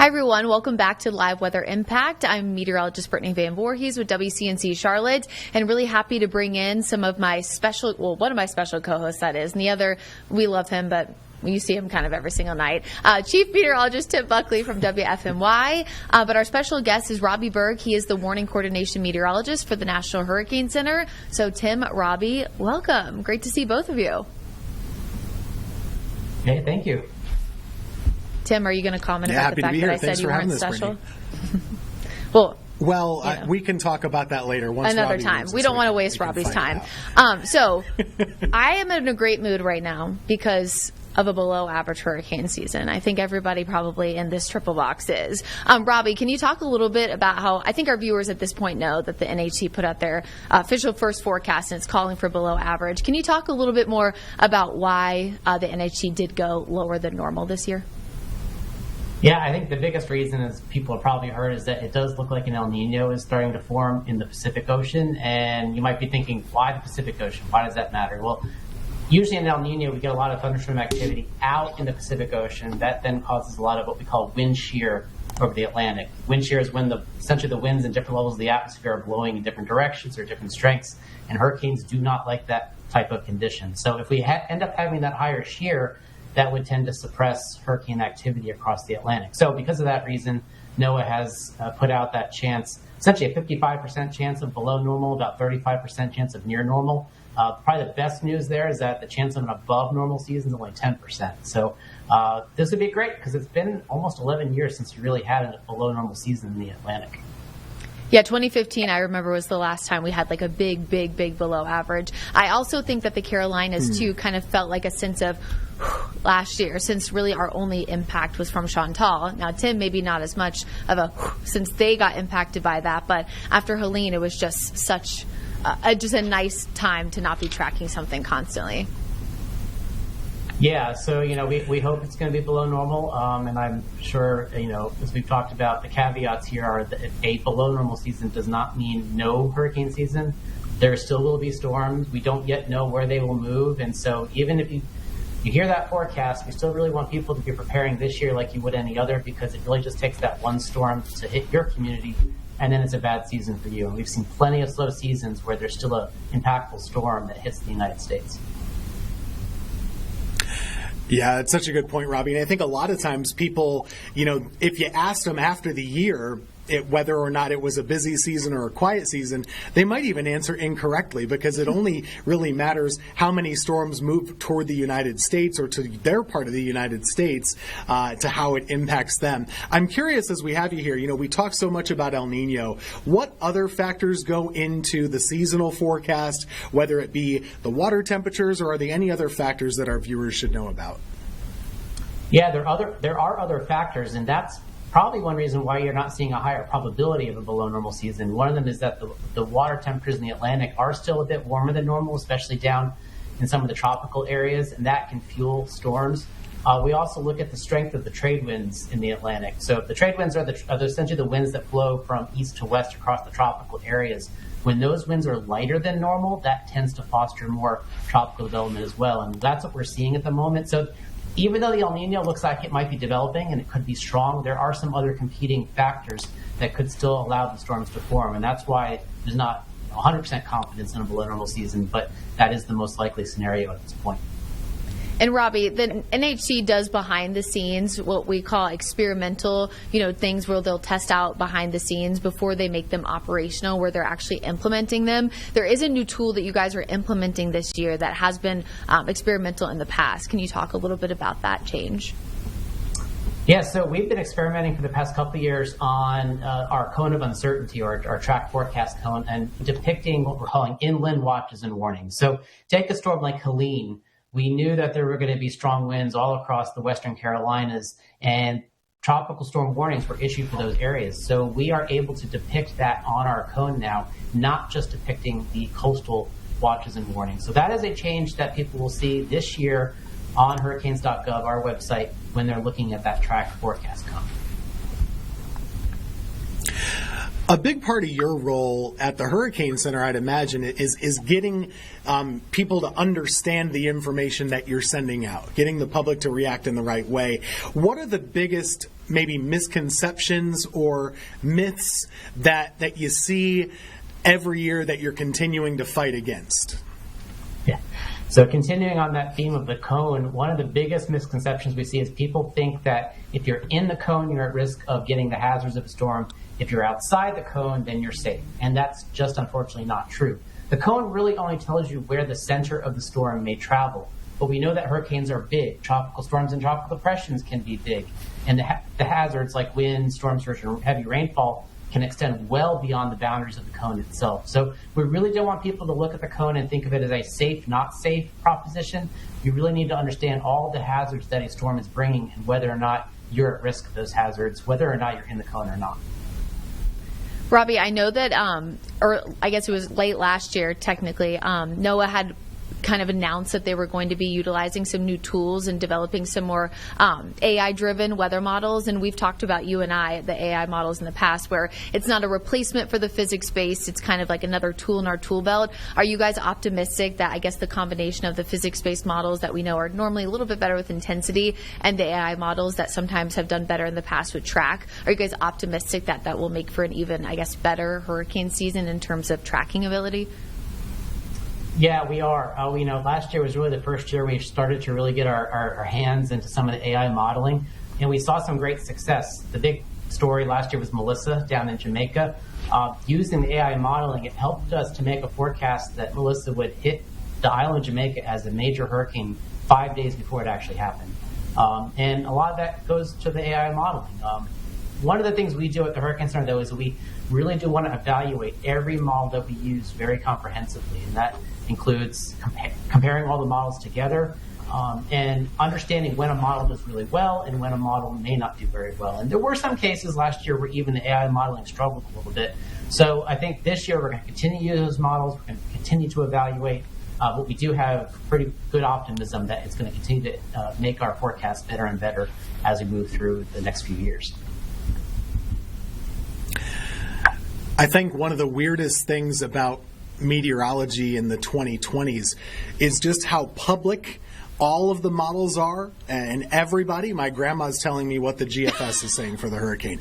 Hi, everyone. Welcome back to Live Weather Impact. I'm meteorologist Brittany Van Voorhees with WCNC Charlotte, and really happy to bring in some of my one of my special co-hosts, that is. And the other, we love him, but you see him kind of every single night. Chief Meteorologist Tim Buckley from WFMY. But our special guest is Robbie Berg. He is the Warning Coordination Meteorologist for the National Hurricane Center. So, Tim, Robbie, welcome. Great to see both of you. Hey, thank you. Tim, are you going to comment about the fact that I said you weren't special? Well, we can talk about that later. Another time. We don't want to waste Robbie's time. So I am in a great mood right now because of a below-average hurricane season. I think everybody probably in this triple box is. Robbie, can you talk a little bit about how, I think our viewers at this point know that the NHC put out their official first forecast and it's calling for below average. Can you talk a little bit more about why the NHC did go lower than normal this year? Yeah, I think the biggest reason, as people have probably heard, is that it does look like an El Nino is starting to form in the Pacific Ocean. And you might be thinking, why the Pacific Ocean? Why does that matter? Well, usually in El Nino, we get a lot of thunderstorm activity out in the Pacific Ocean. That then causes a lot of what we call wind shear over the Atlantic. Wind shear is when essentially the winds in different levels of the atmosphere are blowing in different directions or different strengths. And hurricanes do not like that type of condition. So if we end up having that higher shear, that would tend to suppress hurricane activity across the Atlantic. So because of that reason, NOAA has put out that chance, essentially a 55% chance of below normal, about 35% chance of near normal. Probably the best news there is that the chance of an above normal season is only 10%. So this would be great because it's been almost 11 years since we really had a below normal season in the Atlantic. Yeah, 2015, I remember, was the last time we had like a big below average. I also think that the Carolinas, too, kind of felt like a sense of last year, since really our only impact was from Chantal. Now, Tim, maybe not as much of a since they got impacted by that, but after Helene, it was just such just a nice time to not be tracking something constantly. Yeah, so, we hope it's going to be below normal, and I'm sure, as we've talked about, the caveats here are that a below normal season does not mean no hurricane season. There still will be storms. We don't yet know where they will move, and so even if you hear that forecast, we still really want people to be preparing this year like you would any other, because it really just takes that one storm to hit your community, and then it's a bad season for you. And we've seen plenty of slow seasons where there's still an impactful storm that hits the United States. Yeah, it's such a good point, Robbie. And I think a lot of times people, if you ask them after the year whether or not it was a busy season or a quiet season, they might even answer incorrectly, because it only really matters how many storms move toward the United States or to their part of the United States to how it impacts them. I'm curious, as we have you here, we talk so much about El Nino. What other factors go into the seasonal forecast, whether it be the water temperatures, or are there any other factors that our viewers should know about? Yeah, there are other factors, and that's probably one reason why you're not seeing a higher probability of a below normal season. One of them is that the water temperatures in the Atlantic are still a bit warmer than normal, especially down in some of the tropical areas, and that can fuel storms. We also look at the strength of the trade winds in the Atlantic. So the trade winds are essentially the winds that flow from east to west across the tropical areas. When those winds are lighter than normal, that tends to foster more tropical development as well, and that's what we're seeing at the moment. So even though the El Nino looks like it might be developing and it could be strong, there are some other competing factors that could still allow the storms to form. And that's why there's not 100% confidence in a below normal season, but that is the most likely scenario at this point. And Robbie, the NHC does behind the scenes what we call experimental, things where they'll test out behind the scenes before they make them operational, where they're actually implementing them. There is a new tool that you guys are implementing this year that has been experimental in the past. Can you talk a little bit about that change? Yeah, so we've been experimenting for the past couple of years on our cone of uncertainty, or our track forecast cone, and depicting what we're calling inland watches and warnings. So take a storm like Helene. We knew that there were going to be strong winds all across the Western Carolinas, and tropical storm warnings were issued for those areas. So we are able to depict that on our cone now, not just depicting the coastal watches and warnings. So that is a change that people will see this year on hurricanes.gov, our website, when they're looking at that track forecast cone. A big part of your role at the Hurricane Center, I'd imagine, is getting people to understand the information that you're sending out, getting the public to react in the right way. What are the biggest maybe misconceptions or myths that you see every year that you're continuing to fight against? Yeah. So continuing on that theme of the cone, one of the biggest misconceptions we see is people think that if you're in the cone, you're at risk of getting the hazards of a storm. If you're outside the cone, then you're safe. And that's just unfortunately not true. The cone really only tells you where the center of the storm may travel. But we know that hurricanes are big. Tropical storms and tropical depressions can be big. And the hazards like wind, storm surge, and heavy rainfall can extend well beyond the boundaries of the cone itself. So we really don't want people to look at the cone and think of it as a safe, not safe proposition. You really need to understand all the hazards that a storm is bringing and whether or not you're at risk of those hazards, whether or not you're in the cone or not. Robbie, I know that, or I guess it was late last year, technically, NOAA had kind of announced that they were going to be utilizing some new tools and developing some more AI-driven weather models. And we've talked about, you and I, the AI models in the past, where it's not a replacement for the physics-based. It's kind of like another tool in our tool belt. Are you guys optimistic that, I guess, the combination of the physics-based models that we know are normally a little bit better with intensity and the AI models that sometimes have done better in the past with track, are you guys optimistic that that will make for an even, I guess, better hurricane season in terms of tracking ability? Yeah, we are. Last year was really the first year we started to really get our hands into some of the AI modeling, and we saw some great success. The big story last year was Melissa down in Jamaica. Using the AI modeling, it helped us to make a forecast that Melissa would hit the island of Jamaica as a major hurricane 5 days before it actually happened. And a lot of that goes to the AI modeling. One of the things we do at the Hurricane Center, though, is we really do want to evaluate every model that we use very comprehensively, and that includes comparing all the models together and understanding when a model does really well and when a model may not do very well. And there were some cases last year where even the AI modeling struggled a little bit. So I think this year we're going to continue to use those models. We're going to continue to evaluate. But we do have pretty good optimism that it's going to continue to make our forecast better and better as we move through the next few years. I think one of the weirdest things about meteorology in the 2020s is just how public all of the models are, and everybody. My grandma's telling me what the GFS is saying for the hurricane.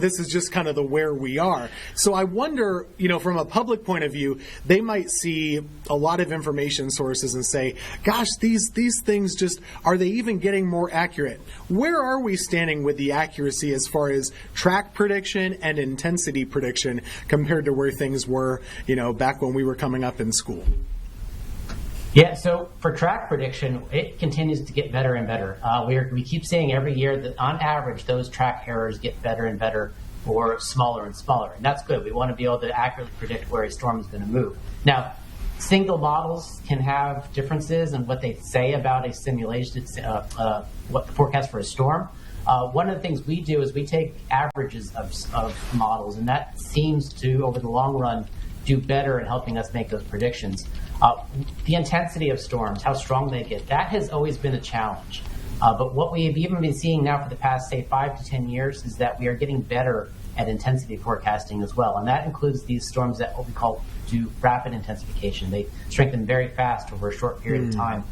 This is just kind of the where we are. So I wonder, from a public point of view, they might see a lot of information sources and say, gosh, these things just, are they even getting more accurate? Where are we standing with the accuracy as far as track prediction and intensity prediction compared to where things were, back when we were coming up in school? Yeah, so for track prediction, it continues to get better and better. We keep seeing every year that on average, those track errors get better and better or smaller and smaller. And that's good. We want to be able to accurately predict where a storm is going to move. Now, single models can have differences in what they say about a simulation, what the forecast for a storm. One of the things we do is we take averages of models, and that seems to, over the long run, do better in helping us make those predictions. The intensity of storms, how strong they get, that has always been a challenge. But what we've even been seeing now for the past, say, 5 to 10 years is that we are getting better at intensity forecasting as well. And that includes these storms that what we call do rapid intensification. They strengthen very fast over a short period of time.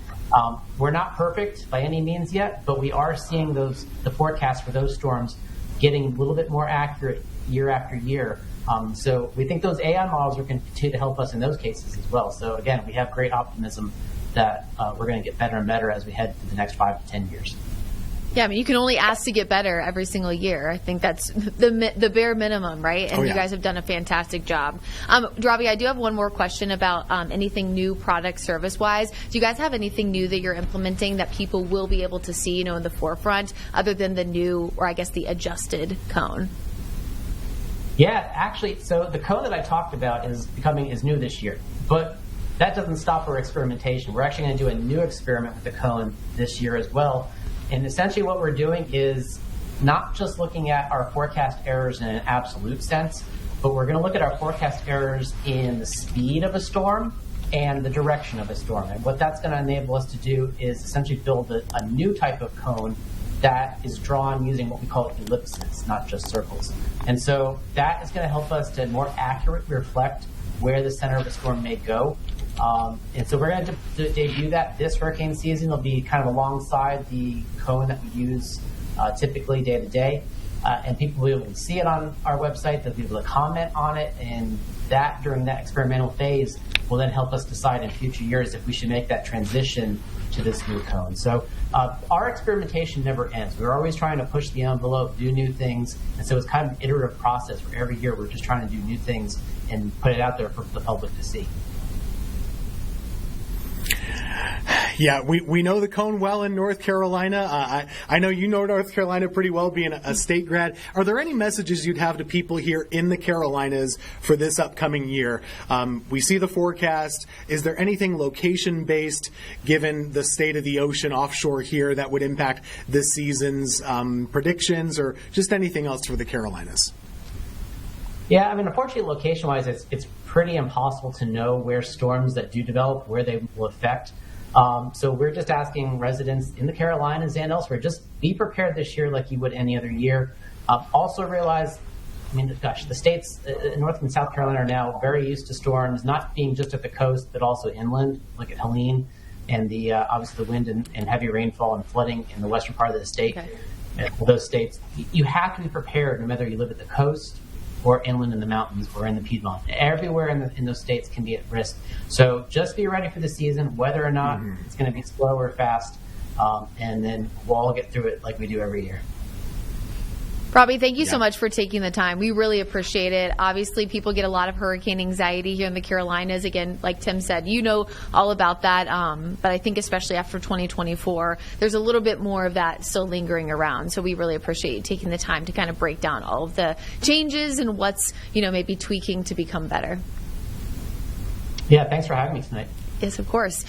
We're not perfect by any means yet, but we are seeing the forecast for those storms getting a little bit more accurate year after year. So we think those AI models are going to continue to help us in those cases as well. So again, we have great optimism that we're going to get better and better as we head to the next 5 to 10 years. Yeah, you can only ask to get better every single year. I think that's the bare minimum, right? And you guys have done a fantastic job. Robbie, I do have one more question about anything new product service-wise. Do you guys have anything new that you're implementing that people will be able to see, in the forefront, other than the new, or I guess the adjusted cone? Yeah, actually, so the cone that I talked about is new this year, but that doesn't stop our experimentation. We're actually going to do a new experiment with the cone this year as well. And essentially what we're doing is not just looking at our forecast errors in an absolute sense, but we're going to look at our forecast errors in the speed of a storm and the direction of a storm. And what that's going to enable us to do is essentially build a new type of cone that is drawn using what we call ellipses, not just circles. And so that is going to help us to more accurately reflect where the center of a storm may go. And so we're going to debut that this hurricane season. It'll be kind of alongside the cone that we use typically day to day. And people will be able to see it on our website. They'll be able to comment on it, and that during that experimental phase will then help us decide in future years if we should make that transition to this new cone. So our experimentation never ends. We're always trying to push the envelope, do new things, and so it's kind of an iterative process where every year we're just trying to do new things and put it out there for the public to see. Yeah, we know the cone well in North Carolina. I know you know North Carolina pretty well, being a state grad. Are there any messages you'd have to people here in the Carolinas for this upcoming year? We see the forecast. Is there anything location-based, given the state of the ocean offshore here, that would impact this season's predictions, or just anything else for the Carolinas? Yeah, I mean, unfortunately, location-wise, it's pretty impossible to know where storms that do develop, where they will affect. So we're just asking residents in the Carolinas and elsewhere, just be prepared this year like you would any other year. Also realize, I mean, gosh, the states, North and South Carolina, are now very used to storms, not being just at the coast, but also inland. Look at Helene and the obviously the wind and heavy rainfall and flooding in the western part of the state. Okay. Those states, you have to be prepared no matter you live at the coast or inland in the mountains or in the Piedmont. Everywhere in those states can be at risk. So just be ready for the season, whether or not it's going to be slow or fast, and then we'll all get through it like we do every year. Robbie, thank you so much for taking the time. We really appreciate it. Obviously, people get a lot of hurricane anxiety here in the Carolinas. Again, like Tim said, you know all about that. But I think especially after 2024, there's a little bit more of that still lingering around. So we really appreciate you taking the time to kind of break down all of the changes and what's, maybe tweaking to become better. Yeah, thanks for having me tonight. Yes, of course.